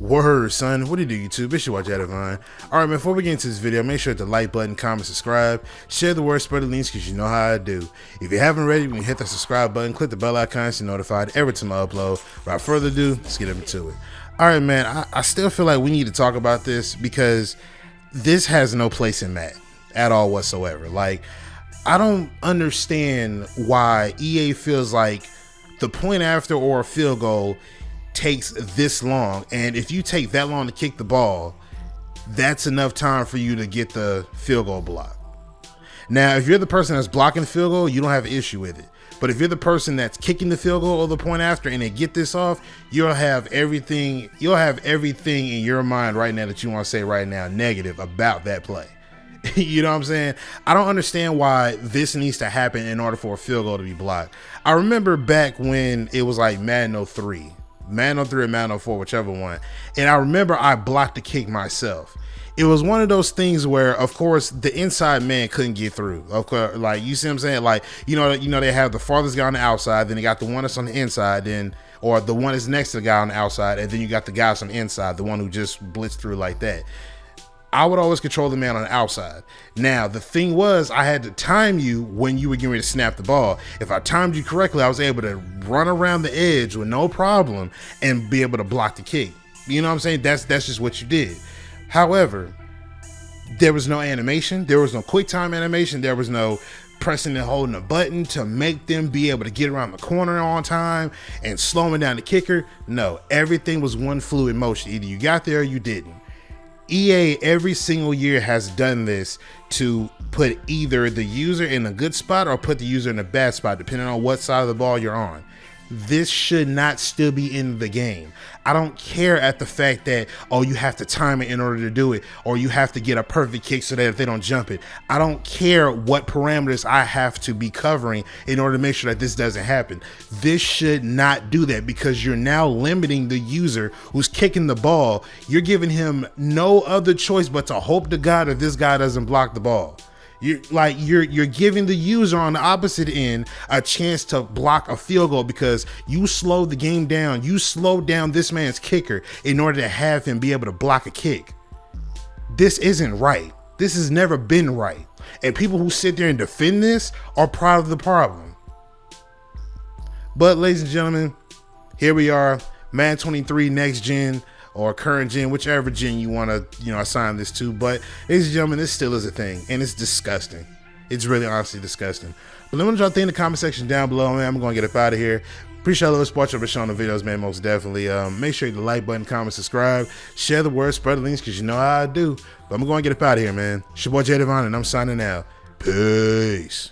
Word, son. What do you do, YouTube? It's your watch Adivine. Alright, man, before we get into this video, make sure to like button, comment, subscribe, share the word, spread the links, because you know how I do. If you haven't already, you can hit that subscribe button, click the bell icon to be notified every time I upload. Without further ado, let's get into it. Alright, man, I still feel like we need to talk about this because this has no place in Madden at all whatsoever. Like, I don't understand why EA feels like the point after or a field goal takes this long, and if you take that long to kick the ball, that's enough time for you to get the field goal block. Now, if you're the person that's blocking the field goal, you don't have an issue with it. But if you're the person that's kicking the field goal or the point after and they get this off, you'll have everything in your mind right now that you want to say right now negative about that play. You know what I'm saying? I don't understand why this needs to happen in order for a field goal to be blocked. I remember back when it was like Madden 03 or Madden 04, whichever one. And I remember I blocked the kick myself. It was one of those things where, of course, the inside man couldn't get through. Of course, like, you see what I'm saying? Like, you know, they have the farthest guy on the outside, then they got the one that's on the inside, then, or the one that's next to the guy on the outside, and then you got the guys on the inside, the one who just blitzed through like that. I would always control the man on the outside. Now, the thing was, I had to time you when you were getting ready to snap the ball. If I timed you correctly, I was able to run around the edge with no problem and be able to block the kick. You know what I'm saying? That's just what you did. However, there was no animation. There was no quick time animation. There was no pressing and holding a button to make them be able to get around the corner on time and slowing down the kicker. No, everything was one fluid motion. Either you got there or you didn't. EA every single year has done this to put either the user in a good spot or put the user in a bad spot, depending on what side of the ball you're on. This should not still be in the game. I don't care at the fact that, oh, you have to time it in order to do it, or you have to get a perfect kick so that if they don't jump it. I don't care what parameters I have to be covering in order to make sure that this doesn't happen. This should not do that, because you're now limiting the user who's kicking the ball. You're giving him no other choice but to hope to God that this guy doesn't block the ball. You're giving the user on the opposite end a chance to block a field goal because you slowed the game down. You slowed down this man's kicker in order to have him be able to block a kick. This isn't right. This has never been right. And people who sit there and defend this are part of the problem. But ladies and gentlemen, here we are, Madden 23 next gen or current gen, whichever gen you want to, assign this to. But ladies and gentlemen, this still is a thing, and it's disgusting. It's really honestly disgusting. But let me know what y'all think in the comment section down below, man. I'm gonna get up out of here. Appreciate all the support you've been showing the videos, man. Most definitely. Make sure you hit the like button, comment, subscribe, share the word, spread the links, because you know how I do. But I'm gonna get up out of here, man. It's your boy Adivine, and I'm signing out. Peace.